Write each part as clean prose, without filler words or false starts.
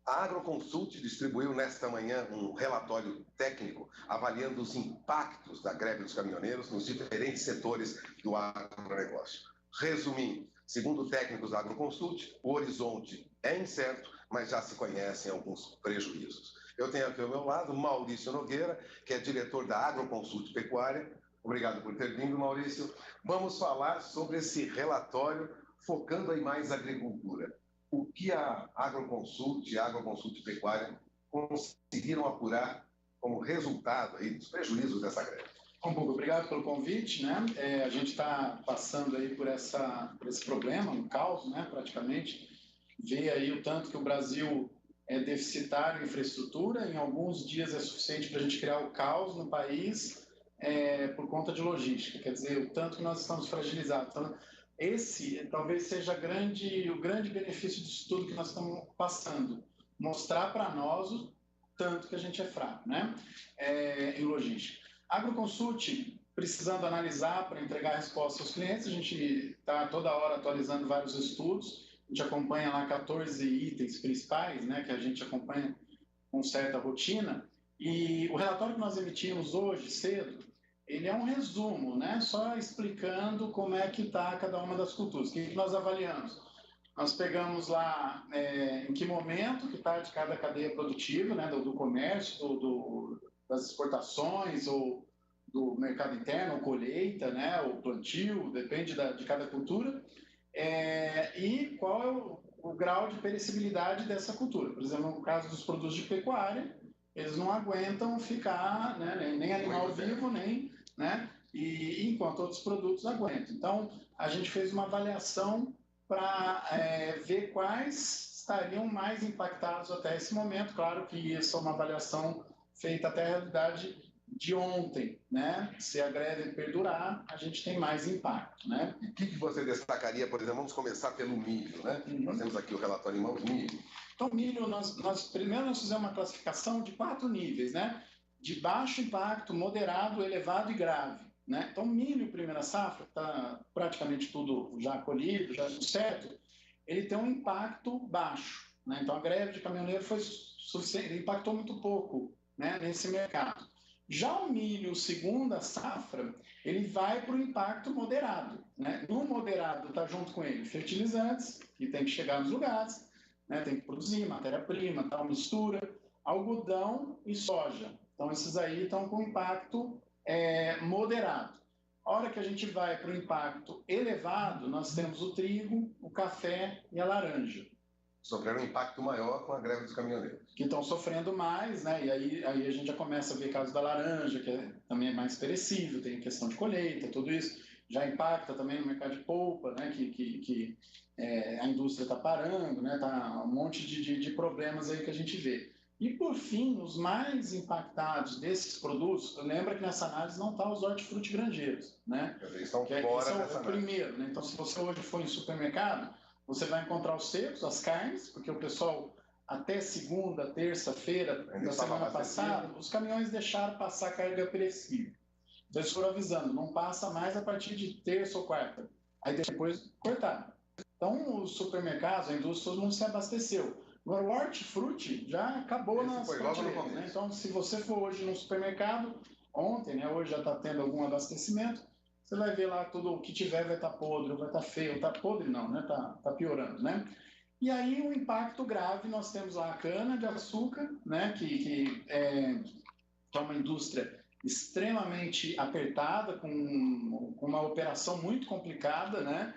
A Agroconsult distribuiu nesta manhã um relatório técnico avaliando os impactos da greve dos caminhoneiros nos diferentes setores do agronegócio. Resumindo, segundo técnicos da Agroconsult, o horizonte é incerto, mas já se conhecem alguns prejuízos. Eu tenho aqui ao meu lado Maurício Nogueira, que é diretor da Agroconsult Pecuária. Obrigado por ter vindo, Maurício. Vamos falar sobre esse relatório focando em mais agricultura. O que a Agroconsult e a Agroconsult Pecuária conseguiram apurar como resultado aí dos prejuízos dessa greve? Bom, Hugo, obrigado pelo convite, né? A gente está passando aí por esse problema, um caos, né, praticamente. Vê aí o tanto que o Brasil é deficitário em infraestrutura, em alguns dias é suficiente para a gente criar o caos no país por conta de logística, quer dizer, o tanto que nós estamos fragilizados. Então, esse talvez seja o grande benefício disso tudo que nós estamos passando, mostrar para nós o tanto que a gente é fraco, né, em logística. A Agroconsult, precisando analisar para entregar resposta aos clientes, a gente está toda hora atualizando vários estudos, a gente acompanha lá 14 itens principais, né, que a gente acompanha com certa rotina, e o relatório que nós emitimos hoje, cedo, ele é um resumo, né, só explicando como é que está cada uma das culturas. O que nós avaliamos? Nós pegamos lá em que momento que está de cada cadeia produtiva, né, do comércio, das exportações ou do mercado interno, ou colheita, né, ou plantio, depende de cada cultura, e qual é o grau de perecibilidade dessa cultura. Por exemplo, no caso dos produtos de pecuária, eles não aguentam ficar, né, nem animal vivo, nem, né, e enquanto outros produtos aguentam. Então, a gente fez uma avaliação para ver quais estariam mais impactados até esse momento. Claro que isso é uma avaliação feita até a realidade de ontem, né? Se a greve perdurar, a gente tem mais impacto, né? E o que você destacaria, por exemplo, vamos começar pelo milho, né? Nós temos aqui o relatório em mãos, milho. Então, milho, primeiro nós fizemos uma classificação de 4 níveis, né? De baixo impacto, moderado, elevado e grave, né? Então, milho, primeira safra, está praticamente tudo já colhido, já certo, ele tem um impacto baixo, né? Então, a greve de caminhoneiro foi suficiente, impactou muito pouco, né, nesse mercado. Já o milho, segunda safra, ele vai para o impacto moderado, né? No moderado está junto com ele fertilizantes, que tem que chegar nos lugares, né? Tem que produzir matéria-prima, tal, mistura, algodão e soja. Então, esses aí estão com impacto moderado. A hora que a gente vai para o impacto elevado, nós temos o trigo, o café e a laranja. Sofreram um impacto maior com a greve dos caminhoneiros. Que estão sofrendo mais, né? E aí a gente já começa a ver casos da laranja, que também é mais perecível, tem questão de colheita, tudo isso já impacta também no mercado de polpa, né? Que a indústria está parando, né? Tá um monte de problemas aí que a gente vê. E por fim, os mais impactados desses produtos, lembra que nessa análise não está os hortifrutigranjeiros, né? Eles estão fora dessa análise. Primeiro, né? Então, se você hoje for em supermercado, você vai encontrar os secos, as carnes, porque o pessoal, até segunda, terça-feira da semana passada, os caminhões deixaram passar carga perecível. Então eles foram avisando, não passa mais a partir de terça ou quarta. Aí depois cortaram. Então os supermercados, a indústria, todo mundo se abasteceu. Agora o hortifruti já acabou nas prateleiras, né? Então se você for hoje no supermercado, ontem, né, hoje já está tendo algum abastecimento, você vai ver lá tudo o que tiver vai estar podre, vai estar feio, está podre não, né? Tá piorando, né? E aí o impacto grave, nós temos lá a cana de açúcar, né? Que é uma indústria extremamente apertada, com uma operação muito complicada, né?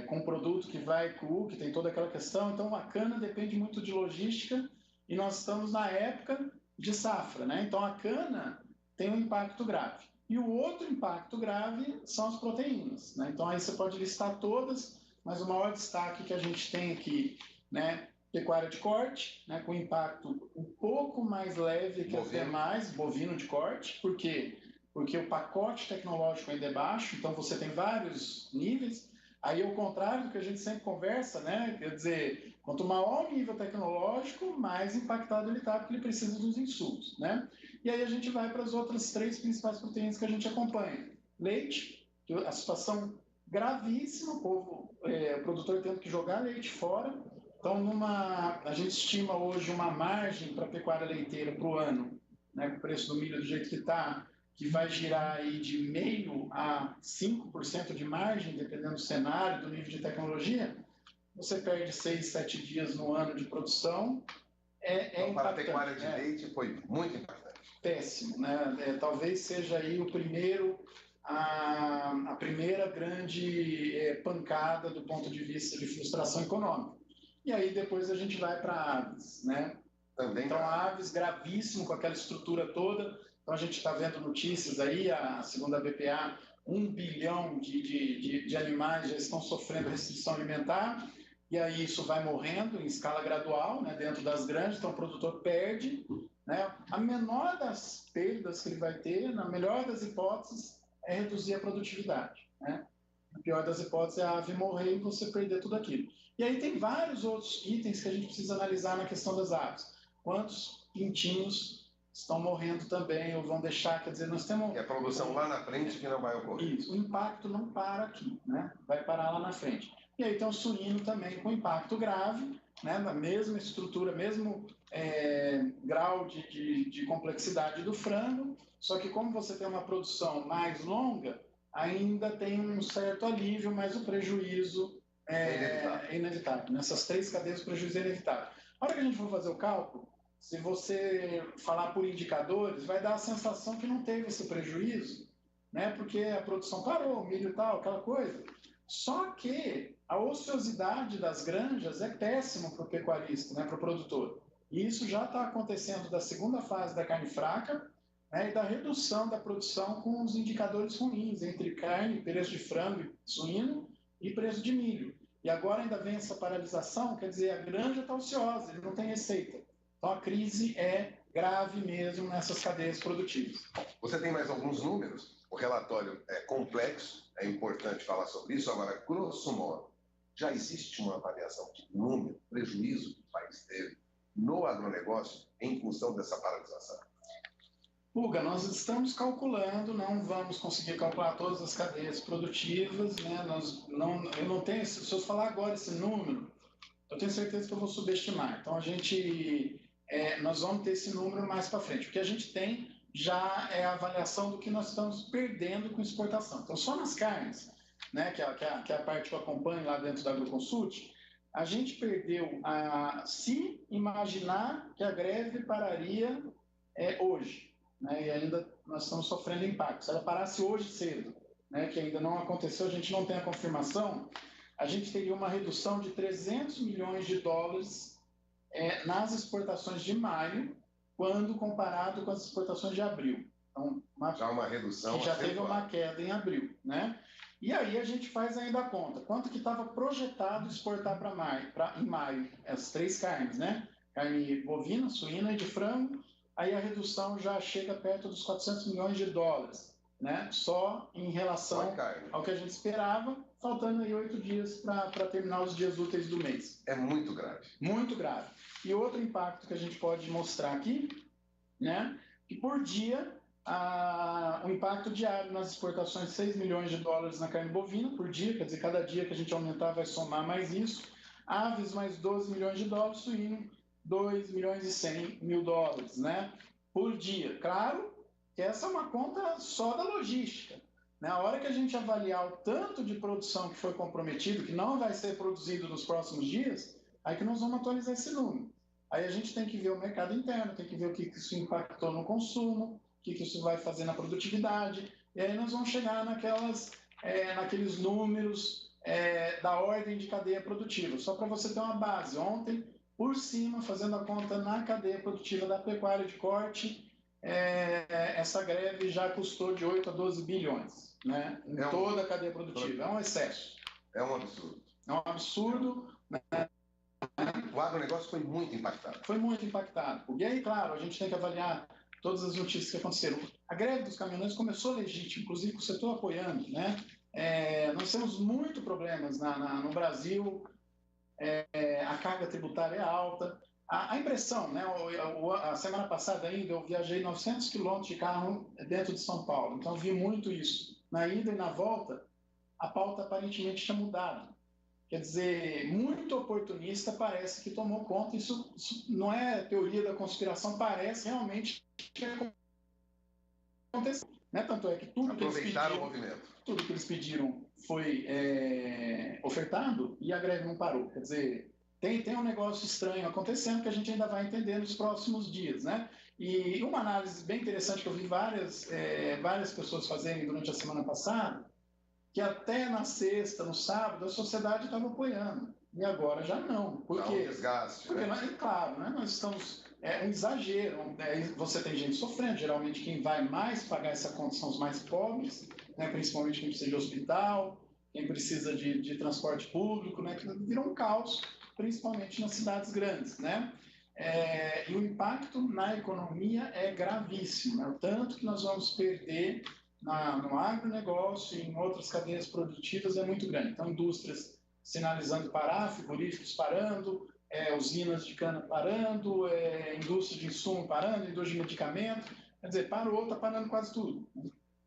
Com um produto que vai cru, que tem toda aquela questão. Então a cana depende muito de logística e nós estamos na época de safra, né? Então a cana tem um impacto grave. E o outro impacto grave são as proteínas, né? Então aí você pode listar todas, mas o maior destaque que a gente tem aqui, né? Pecuária de corte, né? Com impacto um pouco mais leve que as demais, bovino de corte. Por quê? Porque o pacote tecnológico ainda é baixo, então você tem vários níveis. Aí, ao contrário do que a gente sempre conversa, né? Quer dizer, quanto maior o nível tecnológico, mais impactado ele está, porque ele precisa dos insumos, né? E aí a gente vai para as outras 3 principais proteínas que a gente acompanha. Leite, a situação gravíssima, o produtor tendo que jogar leite fora, Então, a gente estima hoje uma margem para a pecuária leiteira para o ano, né, com o preço do milho do jeito que está, que vai girar aí de 0,5% a 5% de margem, dependendo do cenário, do nível de tecnologia. Você perde 6, 7 dias no ano de produção. Então, para a pecuária de leite foi muito impactante. Péssimo, né? Talvez seja aí a primeira grande pancada do ponto de vista de frustração econômica. E aí depois a gente vai para aves, né? Também então, aves gravíssimo com aquela estrutura toda. Então, a gente está vendo notícias aí, segundo a BPA, 1 bilhão de animais já estão sofrendo restrição alimentar, e aí isso vai morrendo em escala gradual, né, dentro das grandes, então o produtor perde, né? A menor das perdas que ele vai ter, na melhor das hipóteses, é reduzir a produtividade, né? Na pior das hipóteses é a ave morrer e você perder tudo aquilo. E aí tem vários outros itens que a gente precisa analisar na questão das aves. Quantos pintinhos estão morrendo também ou vão deixar, quer dizer, nós temos... E a produção lá na frente que não vai ocorrer. Isso, o impacto não para aqui, né? Vai parar lá na frente. E aí tem o suíno também com impacto grave, né? Na mesma estrutura, mesmo grau de complexidade do frango, só que como você tem uma produção mais longa, ainda tem um certo alívio, mas o prejuízo é inevitável. Nessas 3 cadeias o prejuízo é inevitável. A hora que a gente for fazer o cálculo, se você falar por indicadores, vai dar a sensação que não teve esse prejuízo, né? Porque a produção parou, milho e tal, aquela coisa. Só que a ociosidade das granjas é péssima para o pecuarista, né? Para o produtor. E isso já está acontecendo da segunda fase da carne fraca, né? E da redução da produção com os indicadores ruins, entre carne, preço de frango e suíno e preço de milho. E agora ainda vem essa paralisação, quer dizer, a granja está ociosa, ele não tem receita. Então a crise é grave mesmo nessas cadeias produtivas. Você tem mais alguns números? O relatório é complexo, é importante falar sobre isso. Agora, grosso modo, já existe uma avaliação de número, prejuízo que o país teve no agronegócio em função dessa paralisação? Puga, nós estamos calculando, não vamos conseguir calcular todas as cadeias produtivas, né? Eu não tenho, se eu falar agora esse número, eu tenho certeza que eu vou subestimar. Então, nós vamos ter esse número mais para frente. O que a gente tem já é a avaliação do que nós estamos perdendo com exportação. Então, só nas carnes, né, que é a parte que eu acompanho lá dentro da AgroConsult, a gente perdeu, se imaginar que a greve pararia hoje, né, e ainda nós estamos sofrendo impacto. Se ela parasse hoje cedo, né, que ainda não aconteceu, a gente não tem a confirmação, a gente teria uma redução de 300 milhões de dólares nas exportações de maio, quando comparado com as exportações de abril. Então, já uma redução. Que já teve uma queda em abril, né? E aí a gente faz ainda a conta. Quanto que estava projetado exportar em maio? As 3 carnes, né? Carne bovina, suína e de frango. Aí a redução já chega perto dos 400 milhões de dólares, né? Só em relação ao que a gente esperava, faltando aí 8 dias para terminar os dias úteis do mês. É muito grave. Muito grave. E outro impacto que a gente pode mostrar aqui, né? Que por dia, o impacto diário nas exportações de 6 milhões de dólares na carne bovina, por dia, quer dizer, cada dia que a gente aumentar vai somar mais isso. Aves, mais 12 milhões de dólares, suíno, 2 milhões e 100 mil dólares, né? Por dia. Claro que essa é uma conta só da logística. Na hora que a gente avaliar o tanto de produção que foi comprometido, que não vai ser produzido nos próximos dias, aí que nós vamos atualizar esse número. Aí a gente tem que ver o mercado interno, tem que ver o que isso impactou no consumo, o que isso vai fazer na produtividade, e aí nós vamos chegar naqueles números da ordem de cadeia produtiva. Só para você ter uma base, ontem, por cima, fazendo a conta na cadeia produtiva da pecuária de corte, essa greve já custou de 8 a 12 bilhões, né? Em toda a cadeia produtiva. É um excesso. É um absurdo. É um absurdo, né? O agronegócio foi muito impactado. Foi muito impactado. E aí, claro, a gente tem que avaliar todas as notícias que aconteceram. A greve dos caminhoneiros começou legítima, inclusive com o setor apoiando, né? Nós temos muitos problemas no Brasil, a carga tributária é alta. A impressão, né? A semana passada ainda eu viajei 900 quilômetros de carro dentro de São Paulo, então vi muito isso. Na ida e na volta, a pauta aparentemente tinha mudado. quer dizer, muito oportunista parece que tomou conta. Isso não é teoria da conspiração, parece realmente que aconteceu. Né? Tanto é que tudo que eles pediram foi ofertado e a greve não parou. Quer dizer, tem um negócio estranho acontecendo que a gente ainda vai entender nos próximos dias, né? E uma análise bem interessante que eu vi várias pessoas fazerem durante a semana passada, que até na sexta, no sábado, a sociedade estava apoiando. E agora já não. Porque, um desgaste. Porque claro, né, nós estamos... É um exagero. Você tem gente sofrendo. Geralmente quem vai mais pagar essa conta são os mais pobres, né, principalmente quem precisa de hospital, quem precisa de transporte público, né, que vira um caos, principalmente nas cidades grandes, né? E o impacto na economia é gravíssimo, né? Tanto que nós vamos perder no agronegócio e em outras cadeias produtivas é muito grande. Então, indústrias sinalizando parar, frigoríficos parando, usinas de cana parando, indústria de insumo parando, indústria de medicamento. Quer dizer, parou, está parando quase tudo.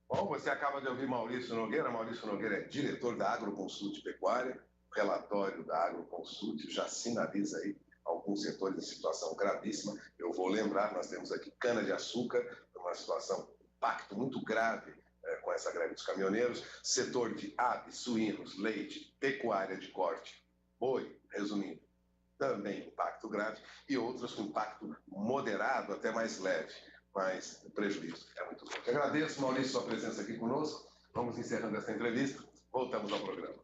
Bom, você acaba de ouvir Maurício Nogueira. Maurício Nogueira é diretor da Agroconsult Pecuária. O relatório da Agroconsult já sinaliza aí alguns setores em situação gravíssima. Eu vou lembrar, nós temos aqui cana-de-açúcar, uma situação, impacto muito grave com essa greve dos caminhoneiros, setor de aves, suínos, leite, pecuária de corte, boi, resumindo, também impacto grave, e outros com impacto moderado, até mais leve, mas o prejuízo é muito grande. Agradeço, Maurício, sua presença aqui conosco. Vamos encerrando essa entrevista. Voltamos ao programa.